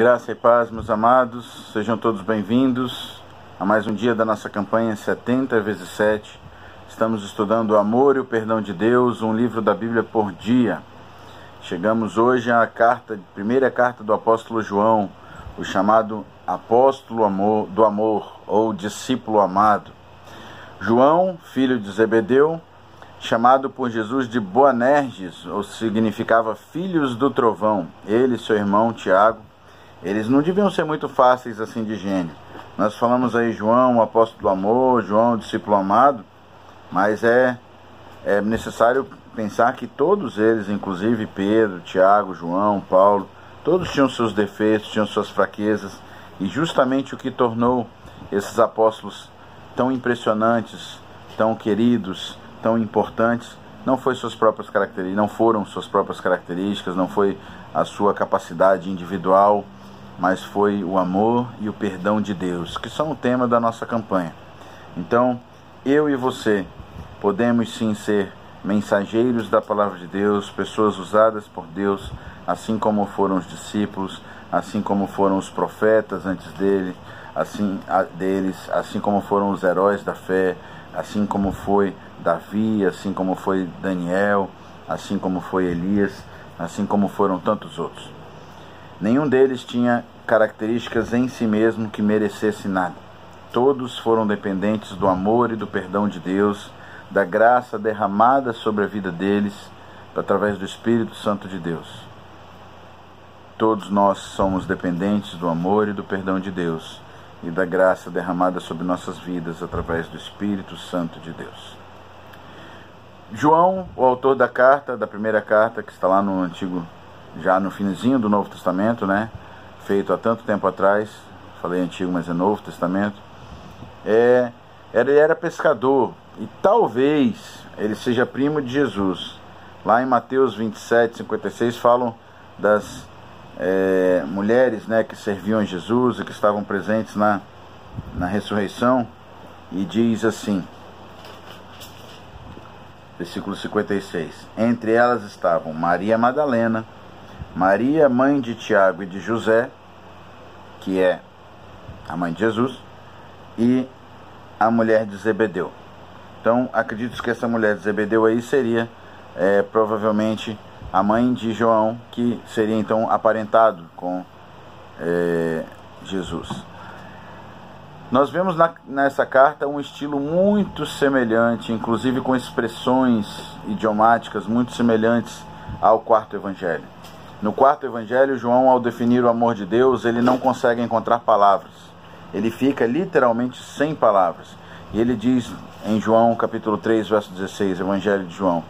Graça e paz, meus amados, sejam todos bem-vindos a mais um dia da nossa campanha 70 vezes 7. Estamos estudando o amor e o perdão de Deus, um livro da Bíblia por dia. Chegamos hoje à primeira carta do apóstolo João, o chamado apóstolo do amor, ou discípulo amado. João, filho de Zebedeu, chamado por Jesus de Boanerges, ou significava filhos do trovão. Ele e seu irmão Tiago, eles não deviam ser muito fáceis assim de gênio. Nós falamos aí João, o apóstolo do amor, João, o discípulo amado, mas é necessário pensar que todos eles, inclusive Pedro, Tiago, João, Paulo, todos tinham seus defeitos, tinham suas fraquezas, e justamente o que tornou esses apóstolos tão impressionantes, tão queridos, tão importantes, não foram suas próprias características, não foi a sua capacidade individual, mas foi o amor e o perdão de Deus, que são o tema da nossa campanha. Então, eu e você podemos sim ser mensageiros da palavra de Deus, pessoas usadas por Deus, assim como foram os discípulos, assim como foram os profetas antes deles, assim como foram os heróis da fé, assim como foi Davi, assim como foi Daniel, assim como foi Elias, assim como foram tantos outros. Nenhum deles tinha características em si mesmo que merecesse nada. Todos foram dependentes do amor e do perdão de Deus, da graça derramada sobre a vida deles, através do Espírito Santo de Deus. Todos nós somos dependentes do amor e do perdão de Deus e da graça derramada sobre nossas vidas através do Espírito Santo de Deus. João, o autor da primeira carta, que está lá no Antigo, já no finzinho do Novo Testamento, né? Feito há tanto tempo atrás, falei Antigo, mas é Novo Testamento. Ele era pescador e talvez ele seja primo de Jesus. Lá em Mateus 27, 56 falam das mulheres, né, que serviam a Jesus e que estavam presentes na ressurreição, e diz assim, versículo 56, entre elas estavam Maria Madalena, Maria, mãe de Tiago e de José, que é a mãe de Jesus, e a mulher de Zebedeu. Então, acredito que essa mulher de Zebedeu aí seria provavelmente a mãe de João, que seria então aparentado com Jesus. Nós vemos nessa carta um estilo muito semelhante, inclusive com expressões idiomáticas muito semelhantes ao quarto evangelho. No quarto evangelho, João, ao definir o amor de Deus, ele não consegue encontrar palavras. Ele fica literalmente sem palavras. E ele diz em João capítulo 3, verso 16, evangelho de João,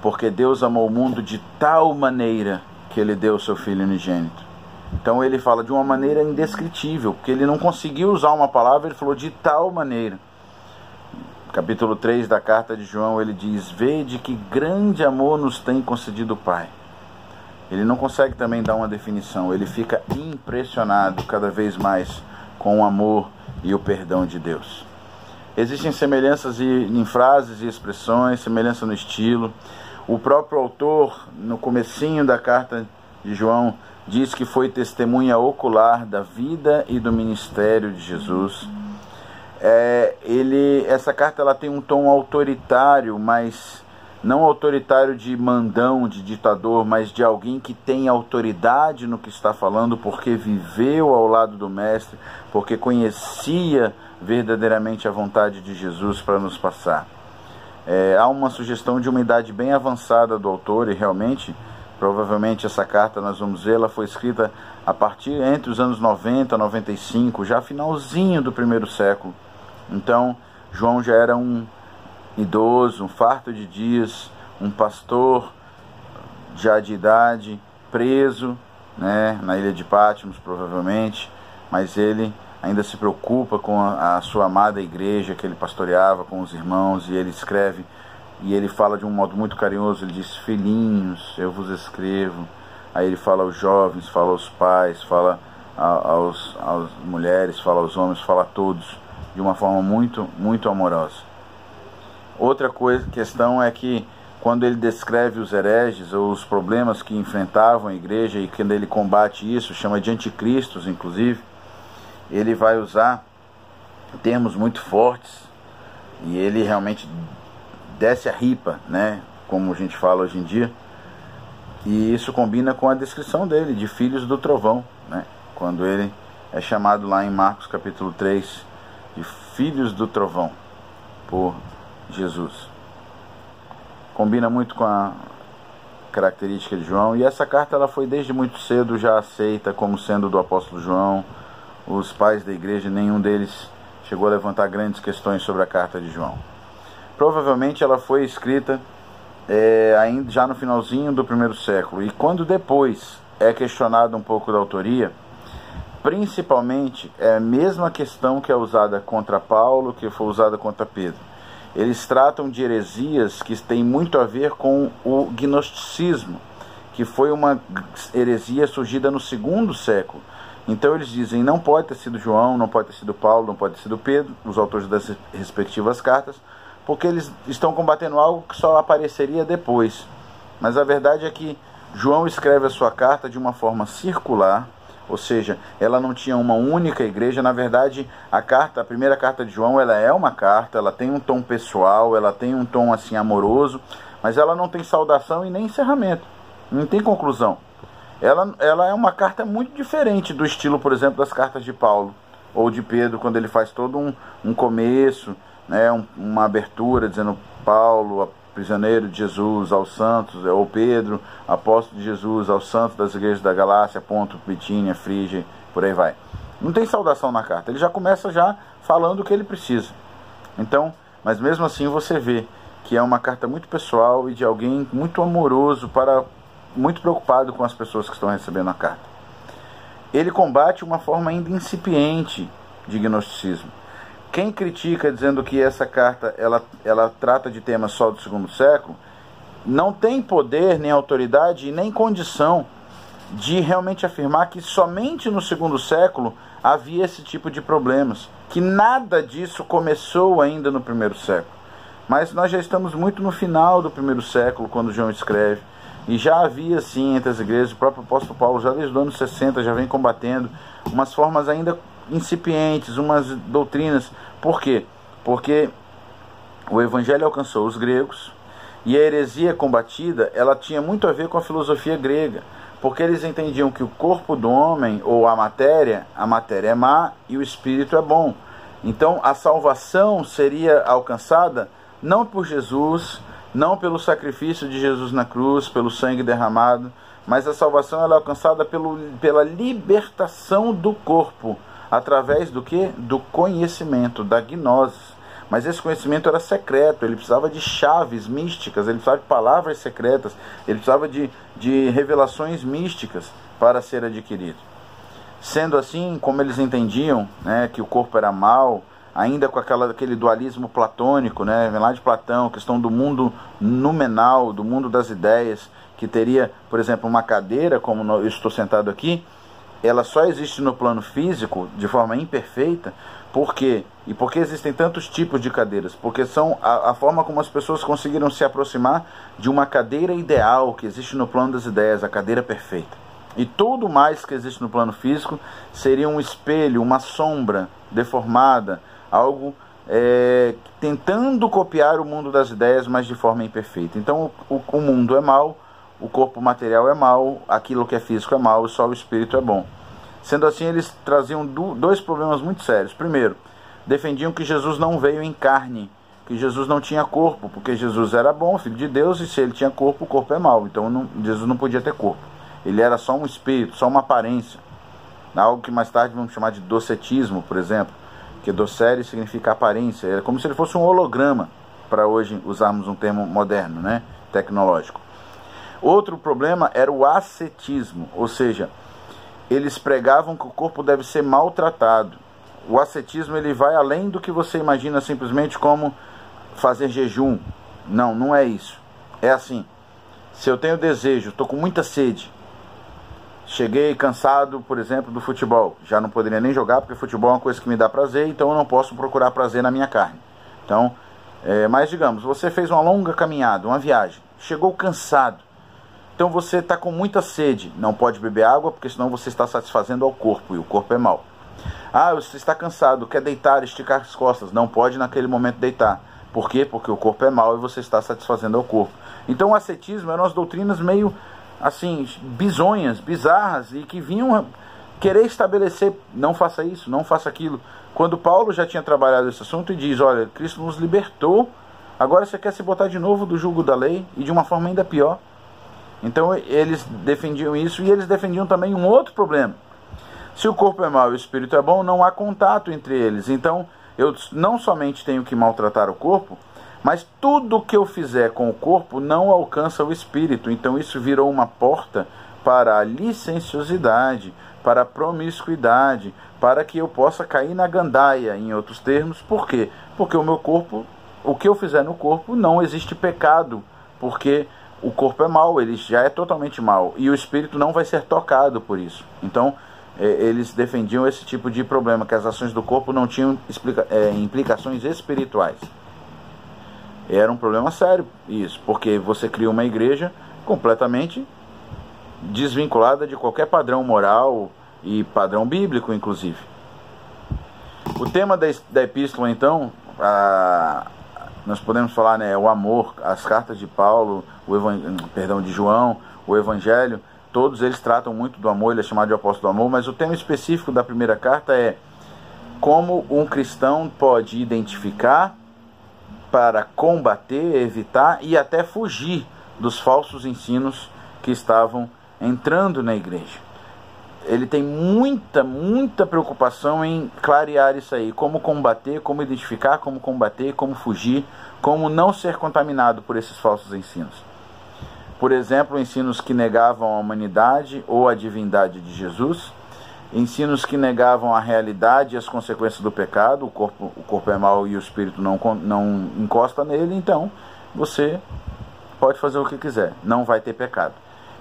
porque Deus amou o mundo de tal maneira que ele deu o seu Filho unigênito. Então ele fala de uma maneira indescritível, porque ele não conseguiu usar uma palavra, ele falou de tal maneira. Capítulo 3 da carta de João, ele diz, vede que grande amor nos tem concedido o Pai. Ele não consegue também dar uma definição, ele fica impressionado cada vez mais com o amor e o perdão de Deus. Existem semelhanças em frases e expressões, semelhança no estilo. O próprio autor, no comecinho da carta de João, diz que foi testemunha ocular da vida e do ministério de Jesus. Essa carta ela tem um tom autoritário, mas não autoritário de mandão, de ditador, mas de alguém que tem autoridade no que está falando, porque viveu ao lado do Mestre, porque conhecia verdadeiramente a vontade de Jesus para nos passar. Há uma sugestão de uma idade bem avançada do autor, e realmente, provavelmente essa carta, nós vamos ver, ela foi escrita entre os anos 90 e 95, já finalzinho do primeiro século. Então, João já era um idoso, um farto de dias, um pastor já de idade, preso, né, na ilha de Patmos provavelmente, mas ele ainda se preocupa com a sua amada igreja que ele pastoreava, com os irmãos, e ele escreve, e ele fala de um modo muito carinhoso, ele diz, filhinhos, eu vos escrevo. Aí ele fala aos jovens, fala aos pais, fala às mulheres, fala aos homens, fala a todos, de uma forma muito, muito amorosa. Outra questão é que quando ele descreve os hereges ou os problemas que enfrentavam a igreja, e quando ele combate isso, chama de anticristos, inclusive, ele vai usar termos muito fortes, e ele realmente desce a ripa, né, como a gente fala hoje em dia, e isso combina com a descrição dele, de filhos do trovão, né, quando ele é chamado lá em Marcos capítulo 3, de filhos do trovão, por Jesus. Combina muito com a característica de João, e essa carta ela foi desde muito cedo já aceita como sendo do apóstolo João. Os pais da igreja, nenhum deles chegou a levantar grandes questões sobre a carta de João. Provavelmente ela foi escrita ainda já no finalzinho do primeiro século, e quando depois é questionado um pouco da autoria, principalmente é a mesma questão que é usada contra Paulo, que foi usada contra Pedro. Eles tratam de heresias que têm muito a ver com o gnosticismo, que foi uma heresia surgida no segundo século. Então eles dizem, não pode ter sido João, não pode ter sido Paulo, não pode ter sido Pedro, os autores das respectivas cartas, porque eles estão combatendo algo que só apareceria depois. Mas a verdade é que João escreve a sua carta de uma forma circular, ou seja, ela não tinha uma única igreja. Na verdade, a primeira carta de João, ela é uma carta, ela tem um tom pessoal, ela tem um tom assim amoroso, mas ela não tem saudação e nem encerramento, não tem conclusão. Ela é uma carta muito diferente do estilo, por exemplo, das cartas de Paulo ou de Pedro, quando ele faz todo um começo, né, uma abertura dizendo Paulo, prisioneiro de Jesus, aos santos, ou Pedro, apóstolo de Jesus, aos santos das igrejas da Galácia, Ponto, Bitínia, Frígia, por aí vai. Não tem saudação na carta, ele já começa já falando o que ele precisa. Então, mas mesmo assim você vê que é uma carta muito pessoal e de alguém muito amoroso, muito preocupado com as pessoas que estão recebendo a carta. Ele combate uma forma ainda incipiente de gnosticismo. Quem critica dizendo que essa carta ela trata de temas só do segundo século, não tem poder, nem autoridade e nem condição de realmente afirmar que somente no segundo século havia esse tipo de problemas, que nada disso começou ainda no primeiro século. Mas nós já estamos muito no final do primeiro século, quando João escreve, e já havia sim entre as igrejas, o próprio apóstolo Paulo já desde os anos 60 já vem combatendo umas formas ainda incipientes, umas doutrinas. Por quê? Porque o evangelho alcançou os gregos, e a heresia combatida, ela tinha muito a ver com a filosofia grega, porque eles entendiam que o corpo do homem, ou a matéria é má e o espírito é bom. Então a salvação seria alcançada não por Jesus, não pelo sacrifício de Jesus na cruz, pelo sangue derramado, mas a salvação ela é alcançada pela libertação do corpo, através do que? Do conhecimento, da gnose. Mas esse conhecimento era secreto, ele precisava de chaves místicas, ele precisava de palavras secretas, ele precisava de revelações místicas para ser adquirido. Sendo assim, como eles entendiam, né, que o corpo era mau, ainda com aquele dualismo platônico, né, vem lá de Platão, questão do mundo numenal, do mundo das ideias, que teria, por exemplo, uma cadeira, como eu estou sentado aqui, ela só existe no plano físico de forma imperfeita. Por quê? E por que existem tantos tipos de cadeiras? Porque são a forma como as pessoas conseguiram se aproximar de uma cadeira ideal que existe no plano das ideias, a cadeira perfeita. E tudo mais que existe no plano físico seria um espelho, uma sombra deformada, algo tentando copiar o mundo das ideias, mas de forma imperfeita. Então o mundo é mau, o corpo material é mau, aquilo que é físico é mau, só o espírito é bom. Sendo assim, eles traziam dois problemas muito sérios. Primeiro, defendiam que Jesus não veio em carne, que Jesus não tinha corpo, porque Jesus era bom, filho de Deus, e se ele tinha corpo, o corpo é mau. Então Jesus não podia ter corpo. Ele era só um espírito, só uma aparência. Algo que mais tarde vamos chamar de docetismo, por exemplo, que docere significa aparência. Era como se ele fosse um holograma, para hoje usarmos um termo moderno, né, tecnológico. Outro problema era o ascetismo, ou seja, eles pregavam que o corpo deve ser maltratado. O ascetismo ele vai além do que você imagina simplesmente como fazer jejum. Não, não é isso. É assim, se eu tenho desejo, estou com muita sede, cheguei cansado, por exemplo, do futebol, já não poderia nem jogar, porque futebol é uma coisa que me dá prazer, então eu não posso procurar prazer na minha carne. Então, mas digamos, você fez uma longa caminhada, uma viagem, chegou cansado. Então você está com muita sede, não pode beber água, porque senão você está satisfazendo ao corpo, e o corpo é mau. Ah, você está cansado, quer deitar, esticar as costas, não pode naquele momento deitar. Por quê? Porque o corpo é mau e você está satisfazendo ao corpo. Então o ascetismo eram as doutrinas meio assim, bizonhas, bizarras, e que vinham querer estabelecer, não faça isso, não faça aquilo. Quando Paulo já tinha trabalhado esse assunto e diz, olha, Cristo nos libertou, agora você quer se botar de novo do jugo da lei, e de uma forma ainda pior. Então eles defendiam isso, e eles defendiam também um outro problema. Se o corpo é mau e o espírito é bom, não há contato entre eles. Então eu não somente tenho que maltratar o corpo, mas tudo que eu fizer com o corpo não alcança o espírito. Então isso virou uma porta para a licenciosidade, para a promiscuidade, para que eu possa cair na gandaia, em outros termos. Por quê? Porque o meu corpo, o que eu fizer no corpo, não existe pecado, porque o corpo é mau, ele já é totalmente mau, e o espírito não vai ser tocado por isso. Então eles defendiam esse tipo de problema, que as ações do corpo não tinham implicações espirituais. Era um problema sério isso, porque você cria uma igreja completamente desvinculada de qualquer padrão moral e padrão bíblico, inclusive. O tema da epístola, então, nós podemos falar, né, o amor, as cartas de Paulo, de João, o Evangelho, todos eles tratam muito do amor, ele é chamado de apóstolo do amor, mas o tema específico da primeira carta é como um cristão pode identificar para combater, evitar e até fugir dos falsos ensinos que estavam entrando na igreja. Ele tem muita preocupação em clarear isso aí, como combater, como identificar, como combater, como fugir, como não ser contaminado por esses falsos ensinos. Por exemplo, ensinos que negavam a humanidade ou a divindade de Jesus, ensinos que negavam a realidade e as consequências do pecado. O corpo é mau e o espírito não encosta nele, então você pode fazer o que quiser, não vai ter pecado.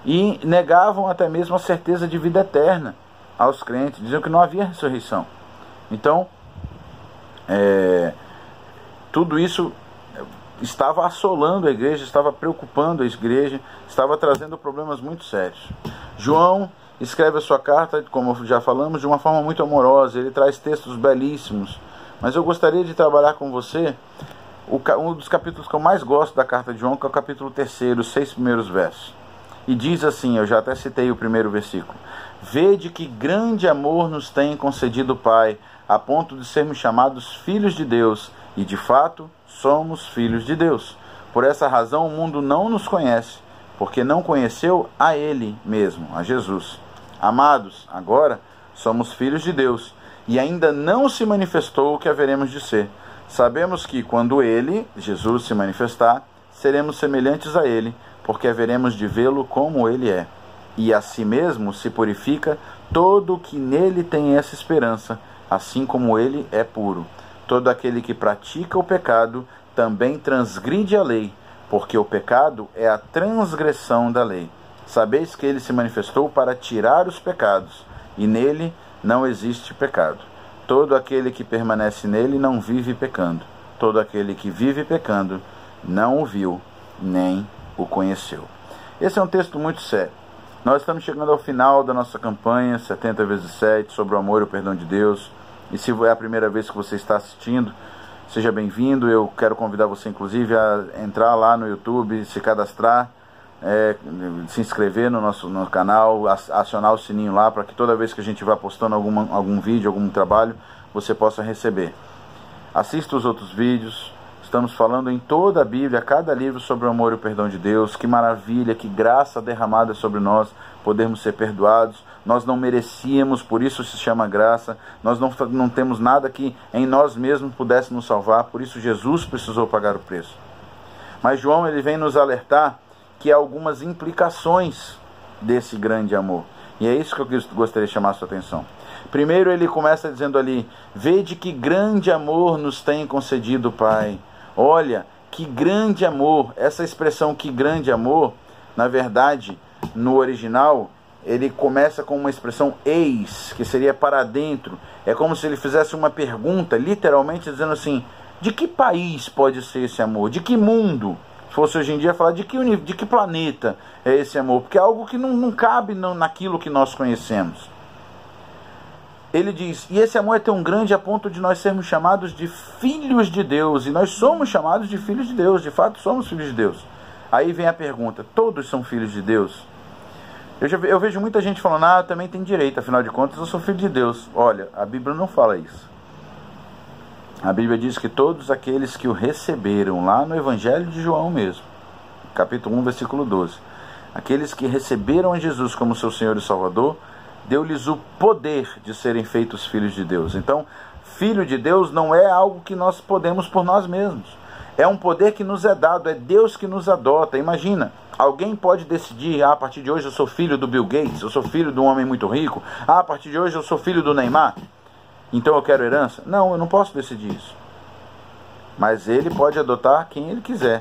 E negavam até mesmo a certeza de vida eterna aos crentes, diziam que não havia ressurreição. Então, tudo isso estava assolando a igreja, estava preocupando a igreja, estava trazendo problemas muito sérios. João escreve a sua carta, como já falamos, de uma forma muito amorosa. Ele traz textos belíssimos, mas eu gostaria de trabalhar com você um dos capítulos que eu mais gosto da carta de João, que é o capítulo 3, os 6 primeiros versos. E diz assim, eu já até citei o primeiro versículo: vede que grande amor nos tem concedido o Pai, a ponto de sermos chamados filhos de Deus, e de fato somos filhos de Deus. Por essa razão o mundo não nos conhece, porque não conheceu a Ele mesmo, a Jesus. Amados, agora somos filhos de Deus, e ainda não se manifestou o que haveremos de ser. Sabemos que quando Ele, Jesus, se manifestar, seremos semelhantes a Ele, porque haveremos de vê-lo como Ele é. E a si mesmo se purifica todo o que nele tem essa esperança, assim como Ele é puro. Todo aquele que pratica o pecado também transgride a lei, porque o pecado é a transgressão da lei. Sabeis que Ele se manifestou para tirar os pecados, e nele não existe pecado. Todo aquele que permanece nele não vive pecando. Todo aquele que vive pecando não o viu, nem o conheceu. Esse é um texto muito sério. Nós estamos chegando ao final da nossa campanha 70 vezes 7 sobre o amor e o perdão de Deus. E se é a primeira vez que você está assistindo, seja bem-vindo. Eu quero convidar você, inclusive, a entrar lá no YouTube, se cadastrar, se inscrever no nosso canal, acionar o sininho lá, para que toda vez que a gente vai postando algum vídeo, algum trabalho, você possa receber. Assista os outros vídeos. Estamos falando em toda a Bíblia, cada livro, sobre o amor e o perdão de Deus. Que maravilha, que graça derramada sobre nós, podermos ser perdoados. Nós não merecíamos, por isso se chama graça. Nós não temos nada que em nós mesmos pudesse nos salvar, por isso Jesus precisou pagar o preço. Mas João, ele vem nos alertar que há algumas implicações desse grande amor. E é isso que eu gostaria de chamar a sua atenção. Primeiro ele começa dizendo ali: vede que grande amor nos tem concedido o Pai. Olha, que grande amor. Essa expressão que grande amor, na verdade, no original, ele começa com uma expressão eis, que seria para dentro. É como se ele fizesse uma pergunta, literalmente dizendo assim: de que país pode ser esse amor? De que mundo? fosse hoje em dia, falar de que planeta é esse amor, porque é algo que não cabe naquilo que nós conhecemos. Ele diz, e esse amor é tão grande a ponto de nós sermos chamados de filhos de Deus, e nós somos chamados de filhos de Deus, de fato somos filhos de Deus. Aí vem a pergunta, todos são filhos de Deus? Eu vejo muita gente falando, eu também tenho direito, afinal de contas eu sou filho de Deus. Olha, a Bíblia não fala isso. A Bíblia diz que todos aqueles que o receberam, lá no Evangelho de João mesmo, capítulo 1, versículo 12, aqueles que receberam a Jesus como seu Senhor e Salvador, deu-lhes o poder de serem feitos filhos de Deus. Então, filho de Deus não é algo que nós podemos por nós mesmos. É um poder que nos é dado, é Deus que nos adota. Imagina, alguém pode decidir, a partir de hoje eu sou filho do Bill Gates, eu sou filho de um homem muito rico, a partir de hoje eu sou filho do Neymar, então eu quero herança? Não, eu não posso decidir isso. Mas ele pode adotar quem ele quiser.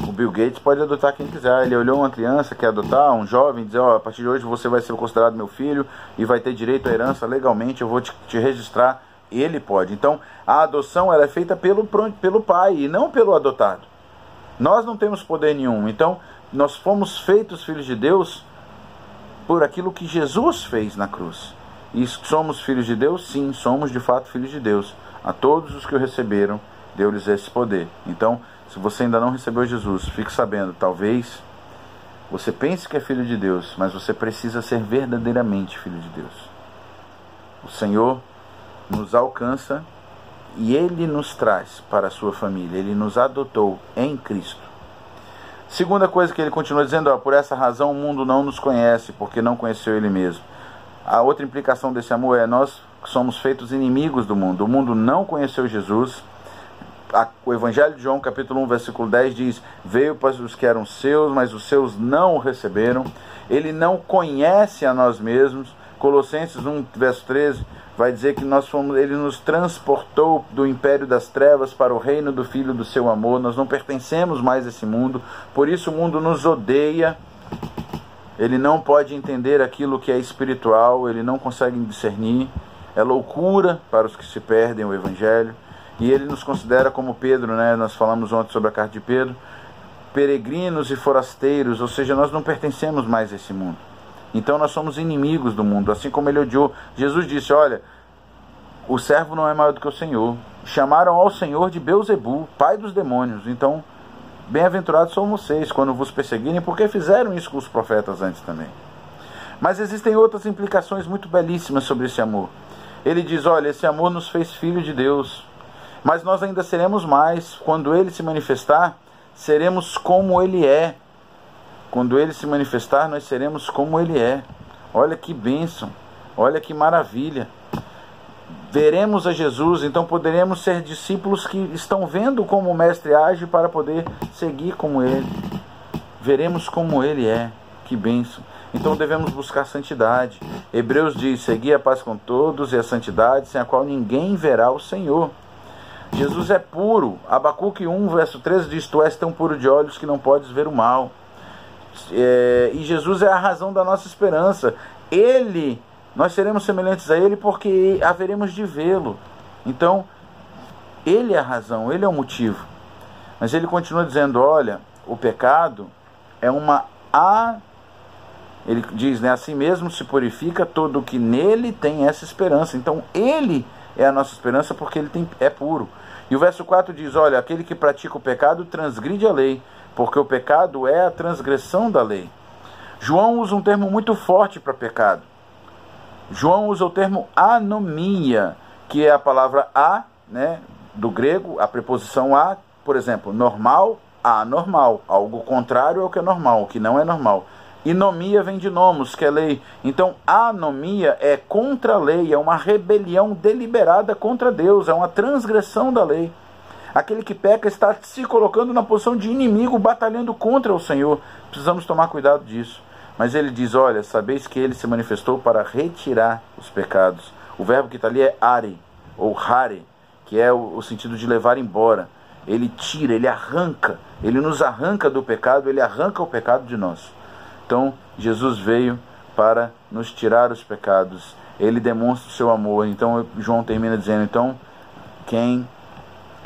O Bill Gates pode adotar quem quiser. Ele olhou uma criança, quer adotar, um jovem, dizer, a partir de hoje você vai ser considerado meu filho e vai ter direito à herança legalmente, eu vou te registrar. Ele pode. Então, a adoção ela é feita pelo pai e não pelo adotado. Nós não temos poder nenhum. Então, nós fomos feitos filhos de Deus por aquilo que Jesus fez na cruz. E somos filhos de Deus? Sim, somos de fato filhos de Deus. A todos os que o receberam, deu-lhes esse poder. Então, se você ainda não recebeu Jesus, fique sabendo, talvez você pense que é filho de Deus, mas você precisa ser verdadeiramente filho de Deus. O Senhor nos alcança e Ele nos traz para a sua família. Ele nos adotou em Cristo. Segunda coisa que ele continua dizendo, por essa razão o mundo não nos conhece, porque não conheceu Ele mesmo. A outra implicação desse amor é nós somos feitos inimigos do mundo. O mundo não conheceu Jesus. O Evangelho de João, capítulo 1, versículo 10 diz, veio para os que eram seus, mas os seus não o receberam. Ele não conhece a nós mesmos. Colossenses 1, verso 13, vai dizer que ele nos transportou do império das trevas para o reino do Filho do seu amor. Nós não pertencemos mais a esse mundo, por isso o mundo nos odeia. Ele não pode entender aquilo que é espiritual, ele não consegue discernir. É loucura para os que se perdem o Evangelho. E ele nos considera como Pedro, né? Nós falamos ontem sobre a carta de Pedro, peregrinos e forasteiros, ou seja, nós não pertencemos mais a esse mundo. Então nós somos inimigos do mundo, assim como ele odiou. Jesus disse, olha, o servo não é maior do que o Senhor. Chamaram ao Senhor de Belzebu, pai dos demônios. Então, bem-aventurados são vocês quando vos perseguirem, porque fizeram isso com os profetas antes também. Mas existem outras implicações muito belíssimas sobre esse amor. Ele diz, olha, esse amor nos fez filhos de Deus, mas nós ainda seremos mais. Quando Ele se manifestar, seremos como Ele é. Quando Ele se manifestar, nós seremos como Ele é. Olha que bênção, olha que maravilha. Veremos a Jesus, então poderemos ser discípulos que estão vendo como o Mestre age para poder seguir como Ele. Veremos como Ele é, que bênção. Então devemos buscar santidade. Hebreus diz, segui a paz com todos e a santidade, sem a qual ninguém verá o Senhor. Jesus é puro. Abacuque 1, verso 13 diz, tu és tão puro de olhos que não podes ver o mal. E Jesus é a razão da nossa esperança. Nós seremos semelhantes a Ele porque haveremos de vê-lo. Então, Ele é a razão, Ele é o motivo. Mas ele continua dizendo, olha, o pecado é ele diz, né, assim mesmo se purifica todo o que nele tem essa esperança. Então, Ele é a nossa esperança porque Ele é puro. E o verso 4 diz, olha, aquele que pratica o pecado transgride a lei, porque o pecado é a transgressão da lei. João usa um termo muito forte para pecado. João usa o termo anomia, que é a palavra a, né, do grego, a preposição a, por exemplo, normal, anormal, algo contrário ao que é normal, o que não é normal. E nomia vem de nomos, que é lei. Então, a anomia é contra a lei, é uma rebelião deliberada contra Deus, é uma transgressão da lei. Aquele que peca está se colocando na posição de inimigo, batalhando contra o Senhor. Precisamos tomar cuidado disso. Mas ele diz, olha, sabeis que ele se manifestou para retirar os pecados. O verbo que está ali é are, ou hare, que é o sentido de levar embora. Ele tira, ele arranca, ele nos arranca do pecado, ele arranca o pecado de nós. Então, Jesus veio para nos tirar os pecados. Ele demonstra o seu amor. Então, João termina dizendo, então, quem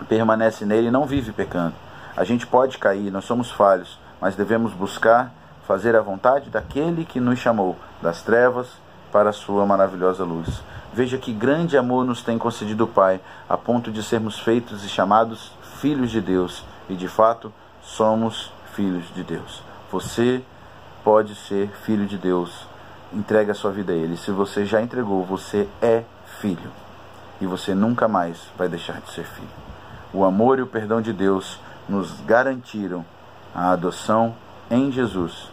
permanece nele não vive pecando. A gente pode cair, nós somos falhos, mas devemos buscar fazer a vontade daquele que nos chamou das trevas para a sua maravilhosa luz. Veja que grande amor nos tem concedido o Pai, a ponto de sermos feitos e chamados filhos de Deus. E de fato, somos filhos de Deus. Você pode ser filho de Deus. Entregue a sua vida a Ele. Se você já entregou, você é filho. E você nunca mais vai deixar de ser filho. O amor e o perdão de Deus nos garantiram a adoção em Jesus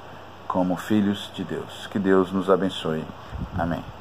como filhos de Deus. Que Deus nos abençoe. Amém.